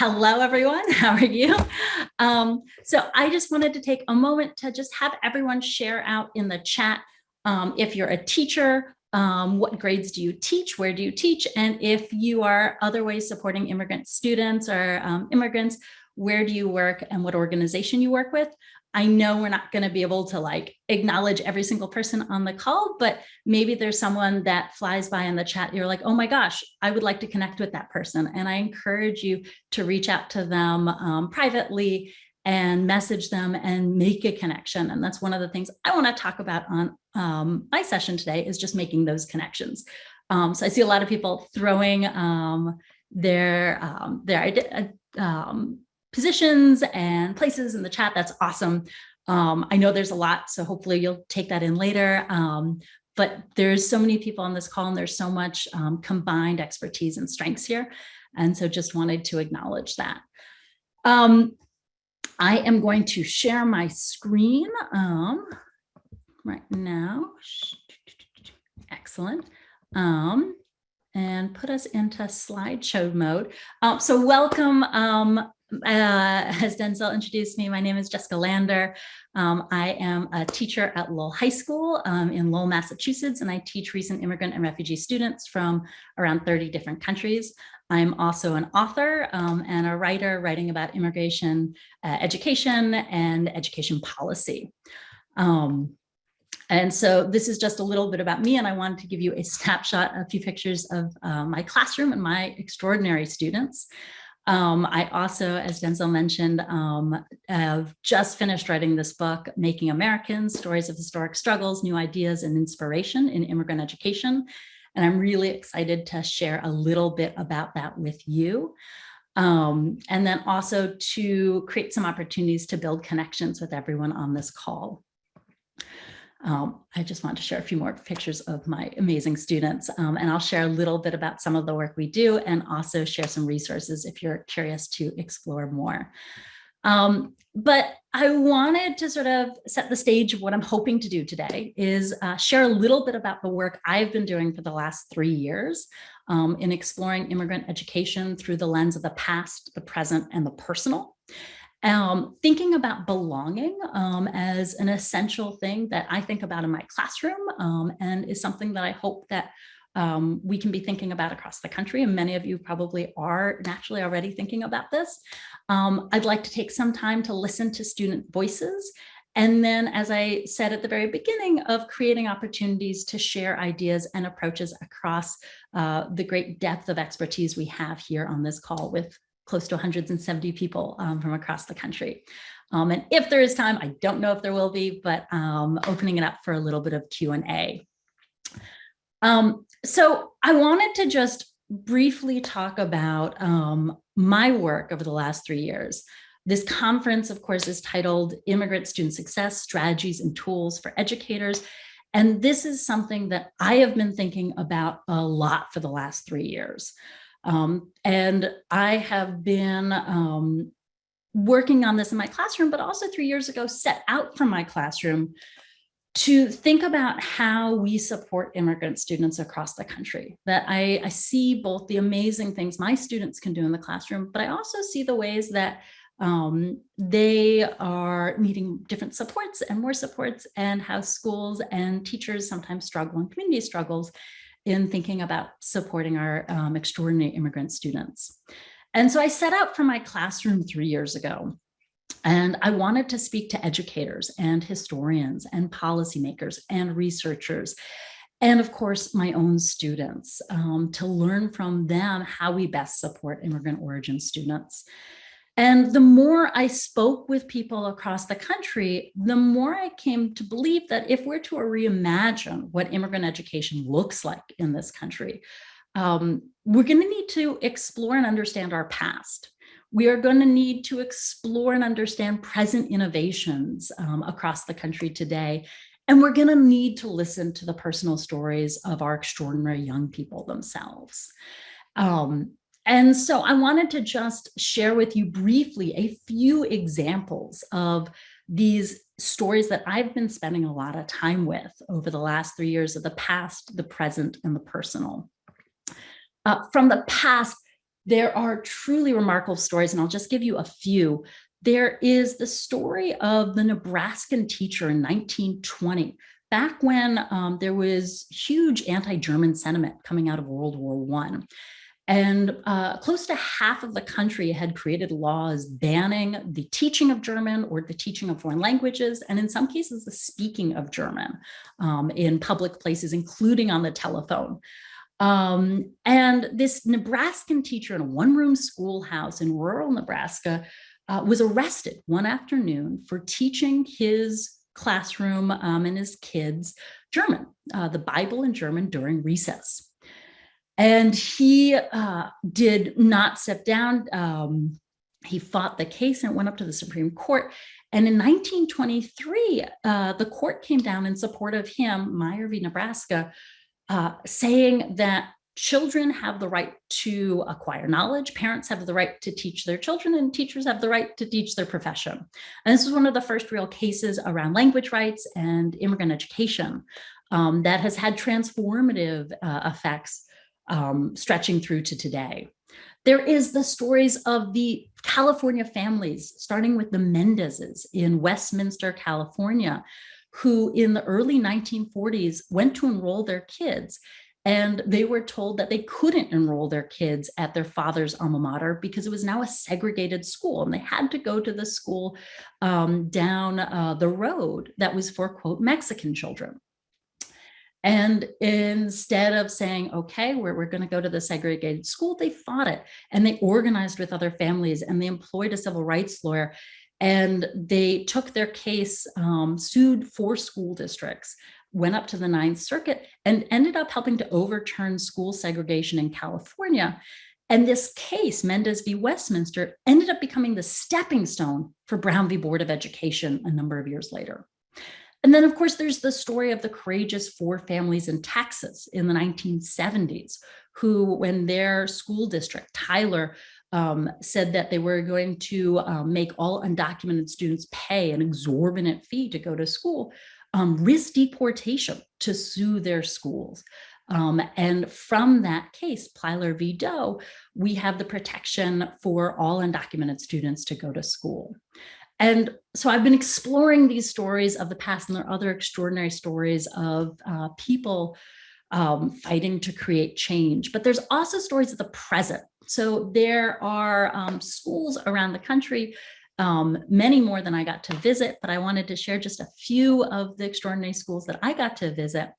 Hello, everyone. How are you? So I just wanted to take a moment to just have everyone share out in the chat. If you're a teacher, what grades do you teach? Where do you teach? And if you are other ways supporting immigrant students or immigrants, where do you work and what organization you work with? I know we're not going to be able to acknowledge every single person on the call, but maybe there's someone that flies by in the chat. You're like, oh my gosh, I would like to connect with that person. And I encourage you to reach out to them privately and message them and make a connection. And that's one of the things I want to talk about on my session today, is just making those connections. So I see a lot of people throwing their positions and places in the chat. That's awesome. I know there's a lot, so hopefully you'll take that in later. But there's so many people on this call, and there's so much combined expertise and strengths here. And so just wanted to acknowledge that. I am going to share my screen right now. Excellent. And put us into slideshow mode. So welcome. As Denzel introduced me, my name is Jessica Lander. I am a teacher at Lowell High School in Lowell, Massachusetts, and I teach recent immigrant and refugee students from around 30 different countries. I'm also an author and a writer, writing about immigration, education, and education policy. And so this is just a little bit about me, and I wanted to give you a snapshot, a few pictures of my classroom and my extraordinary students. I also, as Denzel mentioned, have just finished writing this book, Making Americans, Stories of Historic Struggles, New Ideas and Inspiration in Immigrant Education. And I'm really excited to share a little bit about that with you. And then also to create some opportunities to build connections with everyone on this call. I just want to share a few more pictures of my amazing students, and I'll share a little bit about some of the work we do, and also share some resources if you're curious to explore more. But I wanted to sort of set the stage of what I'm hoping to do today, is share a little bit about the work I've been doing for the last 3 years in exploring immigrant education through the lens of the past, the present, and the personal. Thinking about belonging as an essential thing that I think about in my classroom, and is something that I hope that we can be thinking about across the country. And many of you probably are naturally already thinking about this. I'd like to take some time to listen to student voices. And then, as I said at the very beginning, of creating opportunities to share ideas and approaches across the great depth of expertise we have here on this call with close to 170 people from across the country. And if there is time, I don't know if there will be, but opening it up for a little bit of Q&A. So I wanted to just briefly talk about my work over the last 3 years. This conference, of course, is titled Immigrant Student Success, Strategies and Tools for Educators. And this is something that I have been thinking about a lot for the last 3 years. And I have been working on this in my classroom, but also 3 years ago set out from my classroom to think about how we support immigrant students across the country. That I see both the amazing things my students can do in the classroom, but I also see the ways that they are needing different supports and more supports, and how schools and teachers sometimes struggle and community struggles in thinking about supporting our extraordinary immigrant students. And so I set out from my classroom 3 years ago, and I wanted to speak to educators and historians and policymakers and researchers, and of course, my own students, to learn from them how we best support immigrant origin students. And the more I spoke with people across the country, the more I came to believe that if we're to reimagine what immigrant education looks like in this country, we're going to need to explore and understand our past. We are going to need to explore and understand present innovations across the country today. And we're going to need to listen to the personal stories of our extraordinary young people themselves. And so I wanted to just share with you briefly a few examples of these stories that I've been spending a lot of time with over the last 3 years, of the past, the present, and the personal. From the past, There are truly remarkable stories, and I'll just give you a few. There is the story of the Nebraskan teacher in 1920, back when there was huge anti-German sentiment coming out of World War I. And close to half of the country had created laws banning the teaching of German or the teaching of foreign languages, and in some cases, the speaking of German in public places, including on the telephone. And this Nebraskan teacher in a one-room schoolhouse in rural Nebraska was arrested one afternoon for teaching his classroom and his kids German, the Bible in German during recess. And he did not step down. He fought the case and it went up to the Supreme Court. And in 1923, the court came down in support of him, Meyer v. Nebraska, saying that children have the right to acquire knowledge, parents have the right to teach their children, and teachers have the right to teach their profession. And this is one of the first real cases around language rights and immigrant education that has had transformative effects stretching through to today. There is the stories of the California families, starting with the Mendezes in Westminster, California, who in the early 1940s went to enroll their kids, and they were told that they couldn't enroll their kids at their father's alma mater because it was now a segregated school, and they had to go to the school down the road that was for, quote, Mexican children. And instead of saying, okay, we're going to go to the segregated school, they fought it, and they organized with other families, and they employed a civil rights lawyer, and they took their case, sued 4 school districts, went up to the Ninth Circuit, and ended up helping to overturn school segregation in California. And this case, Mendez v. Westminster, ended up becoming the stepping stone for Brown v. Board of Education a number of years later. And then, of course, there's the story of the courageous 4 families in Texas in the 1970s, who, when their school district, Tyler, said that they were going to make all undocumented students pay an exorbitant fee to go to school, risked deportation to sue their schools. And from that case, Plyler v. Doe, we have the protection for all undocumented students to go to school. And so I've been exploring these stories of the past, and there are other extraordinary stories of people fighting to create change. But there's also stories of the present. So there are schools around the country, many more than I got to visit, but I wanted to share just a few of the extraordinary schools that I got to visit,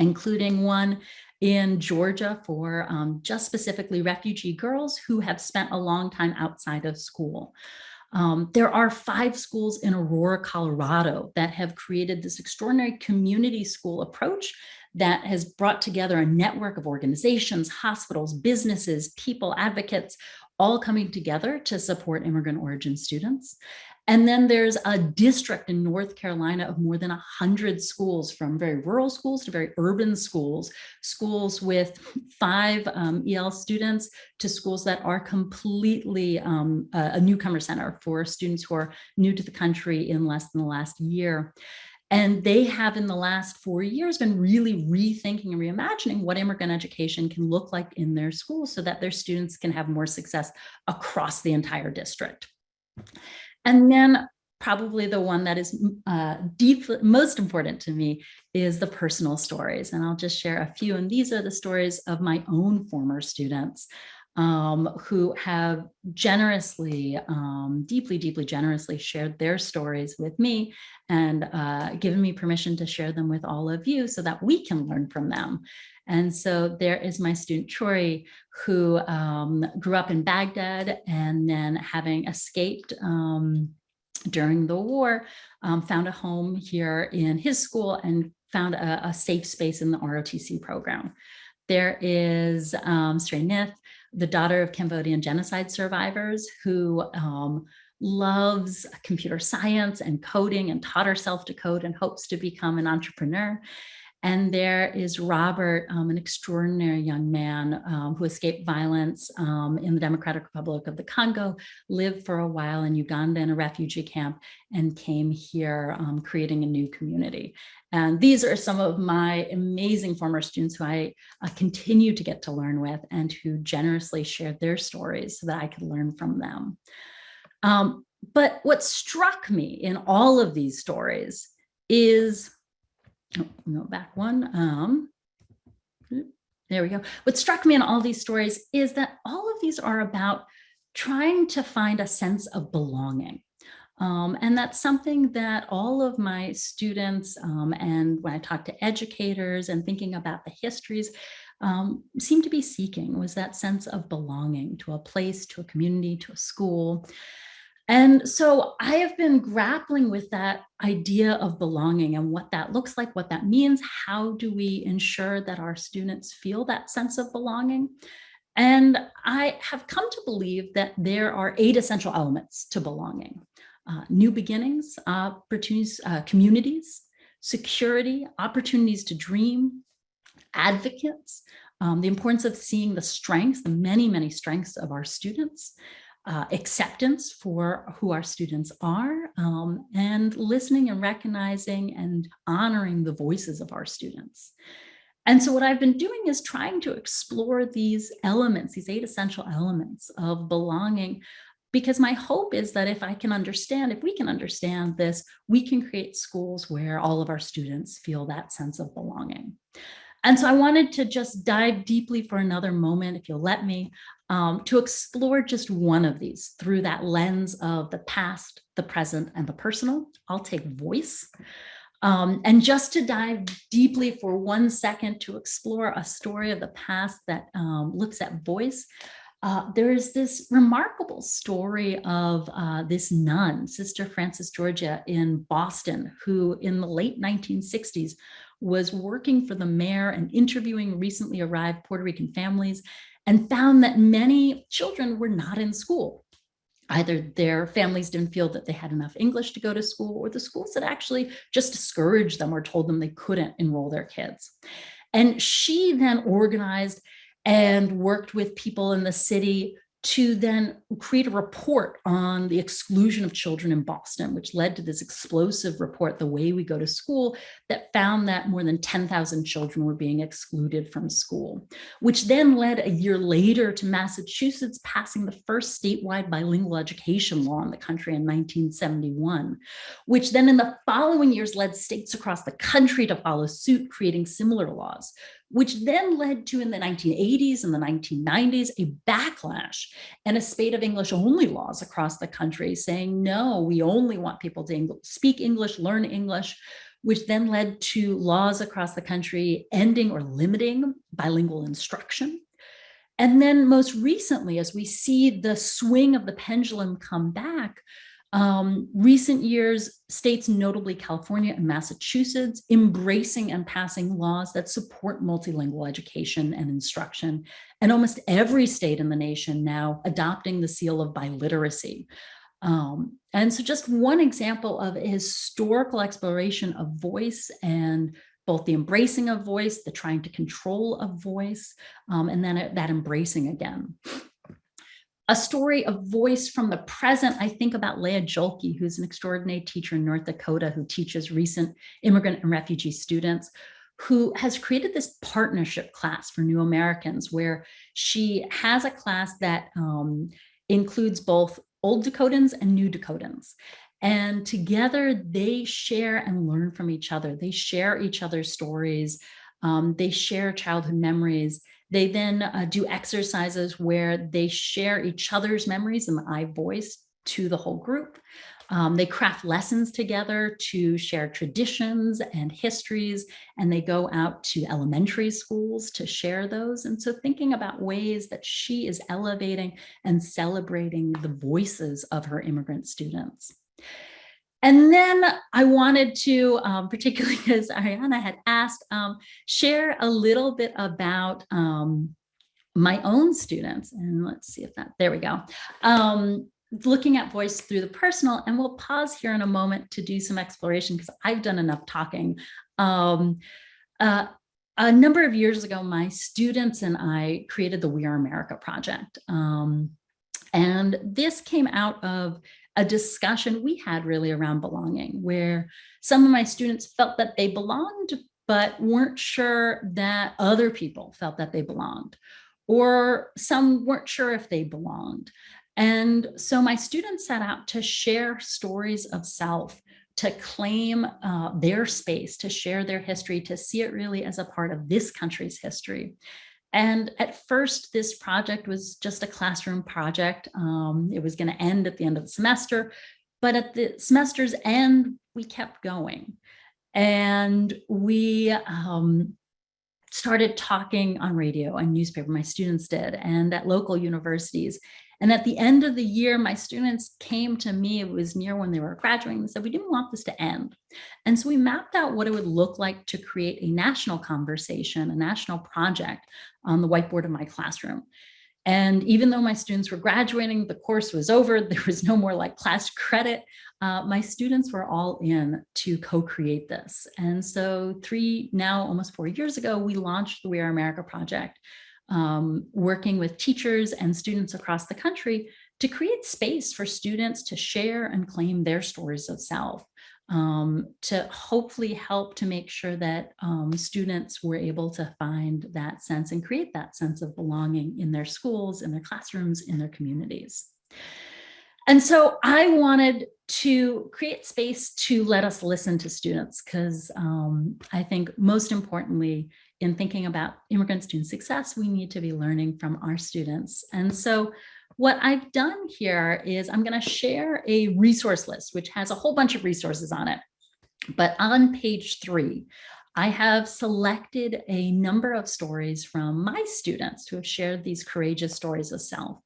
including one in Georgia for just specifically refugee girls who have spent a long time outside of school. There are 5 schools in Aurora, Colorado that have created this extraordinary community school approach that has brought together a network of organizations, hospitals, businesses, people, advocates, all coming together to support immigrant origin students. And then there's a district in North Carolina of more than 100 schools, from very rural schools to very urban schools, schools with 5 EL students to schools that are completely a newcomer center for students who are new to the country in less than the last year. And they have, in the last 4 years, been really rethinking and reimagining what immigrant education can look like in their schools so that their students can have more success across the entire district. And then probably the one that is most important to me is the personal stories. And I'll just share a few. And these are the stories of my own former students who have generously, deeply generously shared their stories with me and given me permission to share them with all of you so that we can learn from them. And so there is my student Chori, who grew up in Baghdad, and then, having escaped during the war, found a home here in his school and found a safe space in the ROTC program. There is Srinith, the daughter of Cambodian genocide survivors, who loves computer science and coding and taught herself to code and hopes to become an entrepreneur. And there is Robert, an extraordinary young man who escaped violence in the Democratic Republic of the Congo, lived for a while in Uganda in a refugee camp, and came here creating a new community. And these are some of my amazing former students who I continue to get to learn with and who generously shared their stories so that I could learn from them. But what struck me in all of these stories is, go back one. There we go. What struck me in all these stories is that all of these are about trying to find a sense of belonging. And that's something that all of my students, and when I talk to educators and thinking about the histories, seem to be seeking, was that sense of belonging to a place, to a community, to a school. And so I have been grappling with that idea of belonging and what that looks like, what that means. How do we ensure that our students feel that sense of belonging? And I have come to believe that there are 8 essential elements to belonging: new beginnings, opportunities, communities, security, opportunities to dream, advocates, the importance of seeing the strengths, the many, many strengths of our students, acceptance for who our students are, and listening and recognizing and honoring the voices of our students. And so what I've been doing is trying to explore these elements, these 8 essential elements of belonging, because my hope is that if we can understand this, we can create schools where all of our students feel that sense of belonging. And so I wanted to just dive deeply for another moment, if you'll let me, to explore just one of these through that lens of the past, the present, and the personal. I'll take voice. And just to dive deeply for 1 second to explore a story of the past that looks at voice. There is this remarkable story of this nun, Sister Frances Georgia in Boston, who in the late 1960s was working for the mayor and interviewing recently arrived Puerto Rican families, and found that many children were not in school. Either their families didn't feel that they had enough English to go to school, or the schools had actually just discouraged them or told them they couldn't enroll their kids. And she then organized and worked with people in the city to then create a report on the exclusion of children in Boston, which led to this explosive report, The Way We Go to School, that found that more than 10,000 children were being excluded from school, which then led a year later to Massachusetts passing the first statewide bilingual education law in the country in 1971, which then in the following years led states across the country to follow suit, creating similar laws, which then led to, in the 1980s and the 1990s, a backlash and a spate of English-only laws across the country saying, no, we only want people to speak English, learn English, which then led to laws across the country ending or limiting bilingual instruction. And then most recently, as we see the swing of the pendulum come back, recent years, states, notably California and Massachusetts, embracing and passing laws that support multilingual education and instruction, and almost every state in the nation now adopting the seal of biliteracy. And so just one example of a historical exploration of voice, and both the embracing of voice, the trying to control of voice, and then that embracing again. A story of voice from the present, I think about Leah Jolke, who's an extraordinary teacher in North Dakota who teaches recent immigrant and refugee students, who has created this partnership class for new Americans, where she has a class that includes both old Dakotans and new Dakotans. And together they share and learn from each other. They share each other's stories. They share childhood memories. They then do exercises where they share each other's memories in the I voice to the whole group. They craft lessons together to share traditions and histories, and they go out to elementary schools to share those. And so thinking about ways that she is elevating and celebrating the voices of her immigrant students. And then I wanted to, particularly because Ariana had asked, share a little bit about my own students. And let's see if there we go. Looking at voice through the personal, and we'll pause here in a moment to do some exploration because I've done enough talking. Uh, a number of years ago, my students and I created the We Are America project. And this came out of a discussion we had really around belonging, where some of my students felt that they belonged, but weren't sure that other people felt that they belonged, or some weren't sure if they belonged. And so my students set out to share stories of self, to claim their space, to share their history, to see it really as a part of this country's history. And at first, this project was just a classroom project. It was going to end at the end of the semester, but at the semester's end, we kept going. And we started talking on radio and newspaper, my students did, and at local universities. And at the end of the year, my students came to me, it was near when they were graduating, and said, we didn't want this to end. And so we mapped out what it would look like to create a national conversation, a national project on the whiteboard of my classroom. And even though my students were graduating, the course was over, there was no more like class credit, my students were all in to co-create this. And so now almost 4 years ago, we launched the We Are America project, working with teachers and students across the country to create space for students to share and claim their stories of self, to hopefully help to make sure that students were able to find that sense and create that sense of belonging in their schools, in their classrooms, in their communities. And so I wanted to create space to let us listen to students, because I think most importantly, in thinking about immigrant student success, we need to be learning from our students. And so what I've done here is I'm going to share a resource list, which has a whole bunch of resources on it. But on page 3, I have selected a number of stories from my students who have shared these courageous stories of self.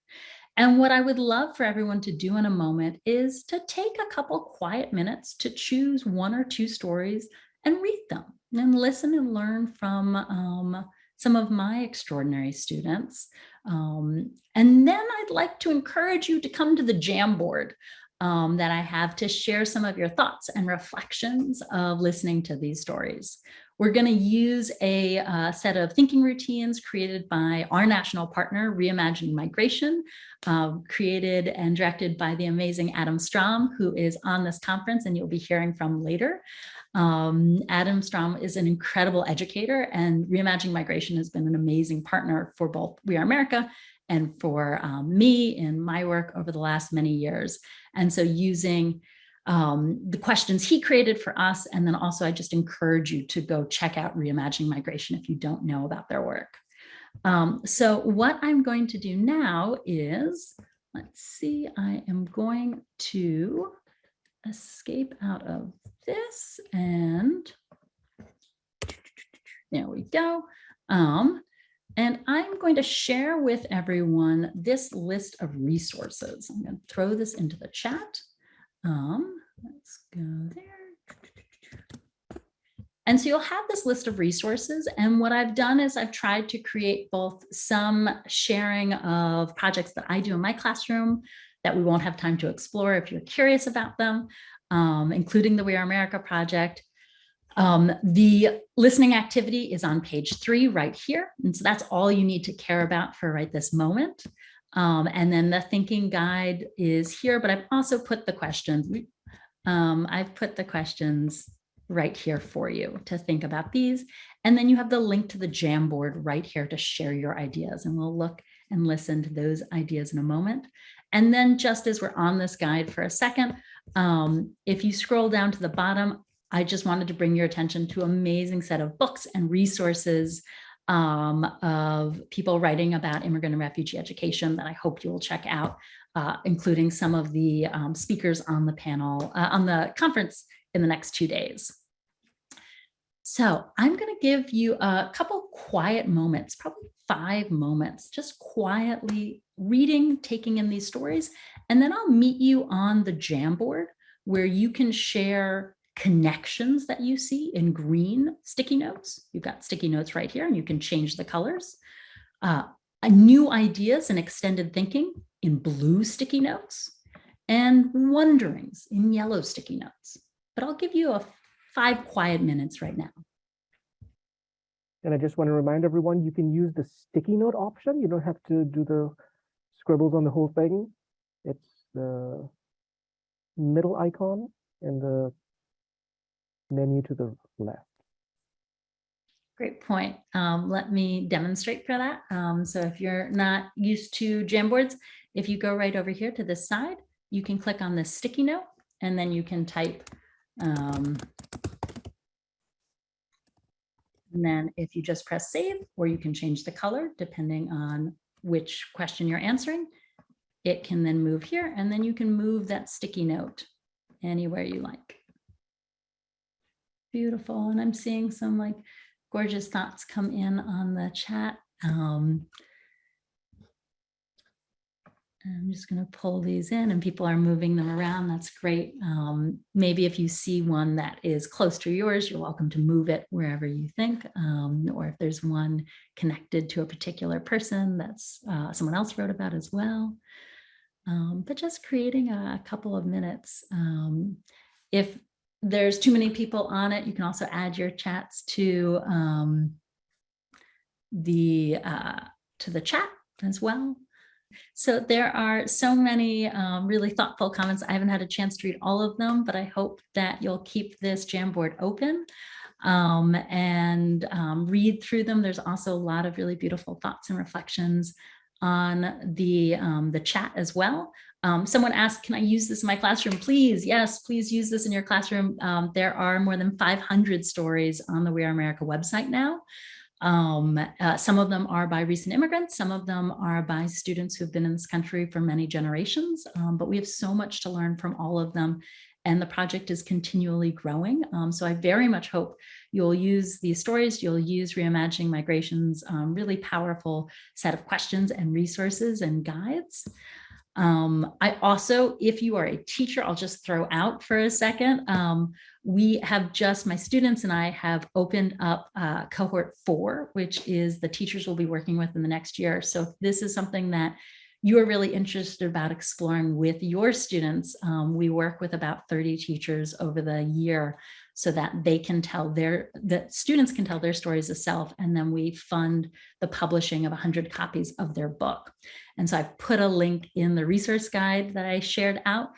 And what I would love for everyone to do in a moment is to take a couple quiet minutes to choose 1 or 2 stories and read them and listen and learn from some of my extraordinary students. And then I'd like to encourage you to come to the Jamboard that I have to share some of your thoughts and reflections of listening to these stories. We're going to use a set of thinking routines created by our national partner, Reimagining Migration, created and directed by the amazing Adam Strom, who is on this conference and you'll be hearing from later. Adam Strom is an incredible educator, and Reimagining Migration has been an amazing partner for both We Are America and for me in my work over the last many years. And so using the questions he created for us, and then also I just encourage you to go check out Reimagining Migration if you don't know about their work. So what I'm going to do now is, let's see, I am going to escape out of this, and there we go. And I'm going to share with everyone this list of resources. I'm going to throw this into the chat. Let's go there. And so you'll have this list of resources. And what I've done is I've tried to create both some sharing of projects that I do in my classroom that we won't have time to explore if you're curious about them, including the We Are America project. The listening activity is on page 3 right here. And so that's all you need to care about for right this moment. And then the thinking guide is here, but I've also put the questions. I've put the questions right here for you to think about these. And then you have the link to the Jamboard right here to share your ideas. And we'll look and listen to those ideas in a moment. And then just as we're on this guide for a second, if you scroll down to the bottom, I just wanted to bring your attention to an amazing set of books and resources of people writing about immigrant and refugee education that I hope you will check out, including some of the speakers on the panel, on the conference in the next 2 days. So I'm going to give you a couple quiet moments, probably 5 moments, just quietly reading, taking in these stories, and then I'll meet you on the Jamboard where you can share connections that you see in green sticky notes. You've got sticky notes right here and you can change the colors. New ideas and extended thinking in blue sticky notes, and wonderings in yellow sticky notes. But I'll give you 5 quiet minutes right now. And I just want to remind everyone, you can use the sticky note option. You don't have to do the scribbles on the whole thing. It's the middle icon and the menu to the left. Great point. Let me demonstrate for that. So if you're not used to Jamboards, if you go right over here to this side, you can click on this sticky note and then you can type. And then if you just press save, or you can change the color depending on which question you're answering, it can then move here, and then you can move that sticky note anywhere you like. Beautiful. And I'm seeing some like gorgeous thoughts come in on the chat. I'm just going to pull these in, and people are moving them around. That's great. Maybe if you see one that is close to yours, you're welcome to move it wherever you think. Or if there's one connected to a particular person that's someone else wrote about as well. But just creating a couple of minutes. If there's too many people on it, you can also add your chats to the chat as well. So there are so many really thoughtful comments. I haven't had a chance to read all of them, but I hope that you'll keep this Jamboard open and read through them. There's also a lot of really beautiful thoughts and reflections on the chat as well. Someone asked, can I use this in my classroom? Please, yes, please use this in your classroom. There are more than 500 stories on the We Are America website now. Some of them are by recent immigrants, some of them are by students who've been in this country for many generations, but we have so much to learn from all of them, and the project is continually growing. So I very much hope you'll use these stories, you'll use Reimagining Migration's really powerful set of questions and resources and guides. I also, if you are a teacher, I'll just throw out for a second. We have just, my students and I have opened up cohort 4, which is the teachers we'll be working with in the next year. So if this is something that you are really interested about exploring with your students, we work with about 30 teachers over the year so that they can tell that students can tell their stories of self, and then we fund the publishing of 100 copies of their book. And so I've put a link in the resource guide that I shared out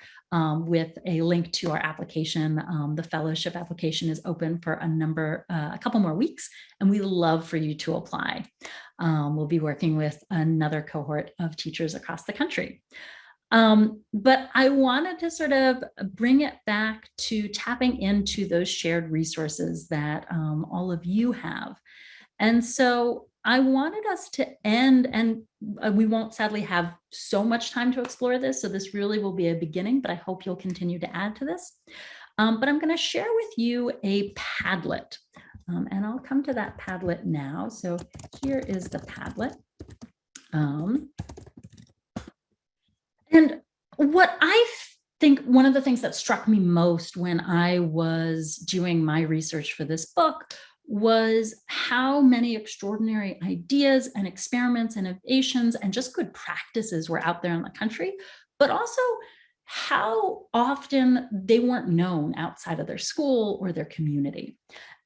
with a link to our application. The fellowship application is open for a couple more weeks, and we love for you to apply. We'll be working with another cohort of teachers across the country. But I wanted to sort of bring it back to tapping into those shared resources that all of you have. And so I wanted us to end, and we won't sadly have so much time to explore this, so this really will be a beginning, but I hope you'll continue to add to this. But I'm going to share with you a Padlet, and I'll come to that Padlet now. So here is the Padlet. And what I think one of the things that struck me most when I was doing my research for this book was how many extraordinary ideas and experiments, innovations, and just good practices were out there in the country, but also how often they weren't known outside of their school or their community.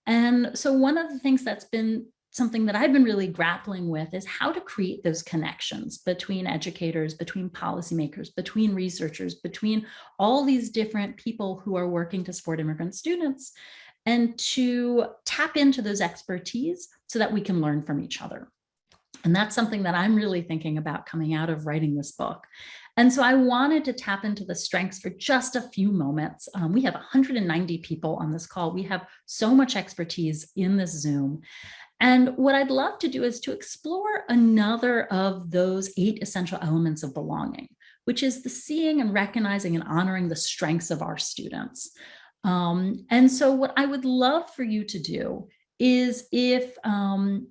And so one of the things that's been something that I've been really grappling with is how to create those connections between educators, between policymakers, between researchers, between all these different people who are working to support immigrant students, and to tap into those expertise so that we can learn from each other. And that's something that I'm really thinking about coming out of writing this book. And so I wanted to tap into the strengths for just a few moments. We have 190 people on this call. We have so much expertise in this Zoom. And what I'd love to do is to explore another of those 8 essential elements of belonging, which is the seeing and recognizing and honoring the strengths of our students. And so what I would love for you to do is if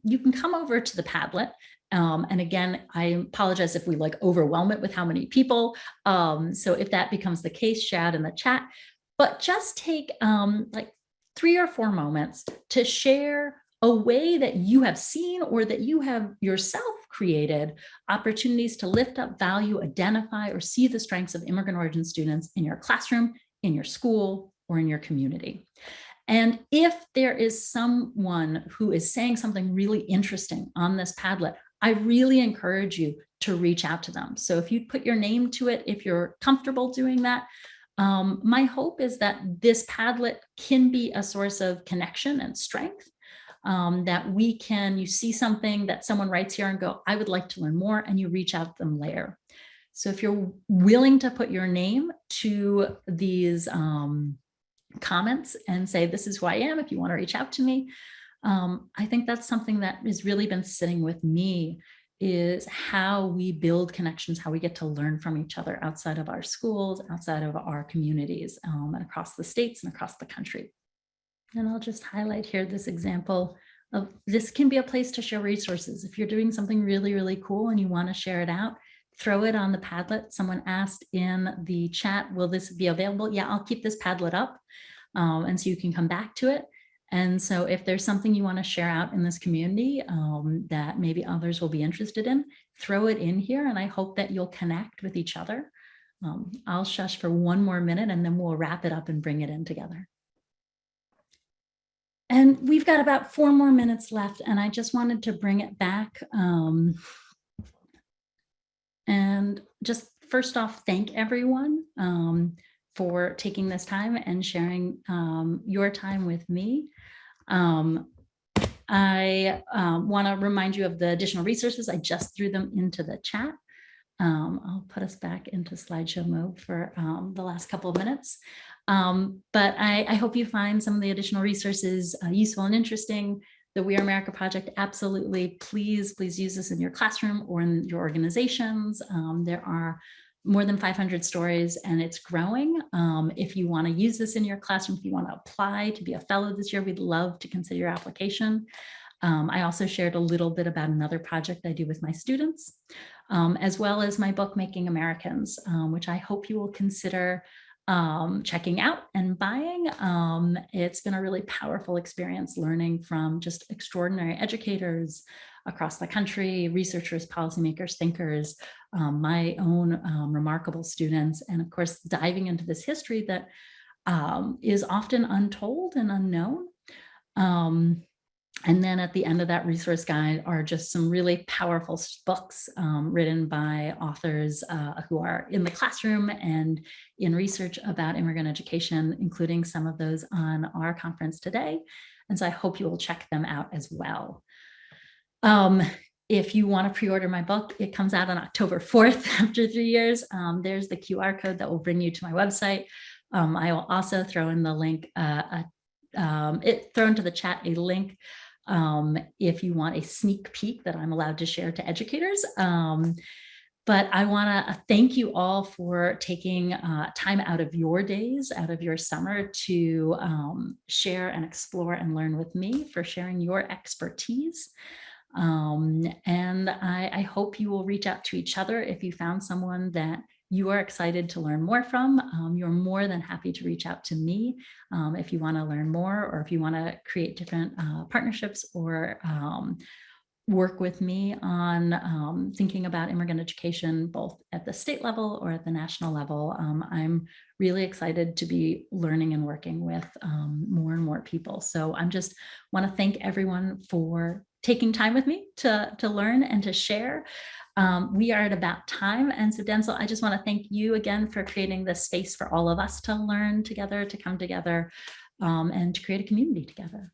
you can come over to the Padlet, and again, I apologize if we overwhelm it with how many people. So if that becomes the case, shout in the chat, but just take 3 or 4 moments to share a way that you have seen or that you have yourself created opportunities to lift up, value, identify, or see the strengths of immigrant origin students in your classroom, in your school, or in your community. And if there is someone who is saying something really interesting on this Padlet, I really encourage you to reach out to them. So if you put your name to it, if you're comfortable doing that, my hope is that this Padlet can be a source of connection and strength, that you see something that someone writes here and go, I would like to learn more, and you reach out to them later. So if you're willing to put your name to these comments and say, this is who I am, if you want to reach out to me, I think that's something that has really been sitting with me, is how we build connections, how we get to learn from each other outside of our schools, outside of our communities, and across the states and across the country. And I'll just highlight here this example of, this can be a place to share resources. If you're doing something really, really cool and you want to share it out, throw it on the Padlet. Someone asked in the chat, will this be available? Yeah, I'll keep this Padlet up. And so you can come back to it. And so if there's something you want to share out in this community that maybe others will be interested in, throw it in here. And I hope that you'll connect with each other. I'll shush for one more minute and then we'll wrap it up and bring it in together. And we've got about 4 more minutes left, and I just wanted to bring it back. And just first off, thank everyone for taking this time and sharing your time with me. I want to remind you of the additional resources. I just threw them into the chat. I'll put us back into slideshow mode for the last couple of minutes. But I hope you find some of the additional resources useful and interesting. The We Are America project, absolutely. Please use this in your classroom or in your organizations. There are more than 500 stories and it's growing. If you want to use this in your classroom, if you want to apply to be a fellow this year, we'd love to consider your application. I also shared a little bit about another project I do with my students, as well as my book, Making Americans, which I hope you will consider checking out and buying. It's been a really powerful experience learning from just extraordinary educators across the country, researchers, policymakers, thinkers, my own remarkable students, and of course, diving into this history that is often untold and unknown. And then at the end of that resource guide are just some really powerful books written by authors who are in the classroom and in research about immigrant education, including some of those on our conference today. And so I hope you will check them out as well. If you want to pre-order my book, it comes out on October 4th after 3 years. There's the QR code that will bring you to my website. I will also throw in the link, throw into the chat a link if you want a sneak peek that I'm allowed to share to educators. But I want to thank you all for taking time out of your days, out of your summer to share and explore and learn with me, for sharing your expertise. And I hope you will reach out to each other if you found someone that you are excited to learn more from. You're more than happy to reach out to me if you want to learn more, or if you want to create different partnerships or work with me on thinking about immigrant education, both at the state level or at the national level. I'm really excited to be learning and working with more and more people. So I'm just want to thank everyone for taking time with me to learn and to share. We are at about time. And so Denzel, I just want to thank you again for creating this space for all of us to learn together, to come together and to create a community together.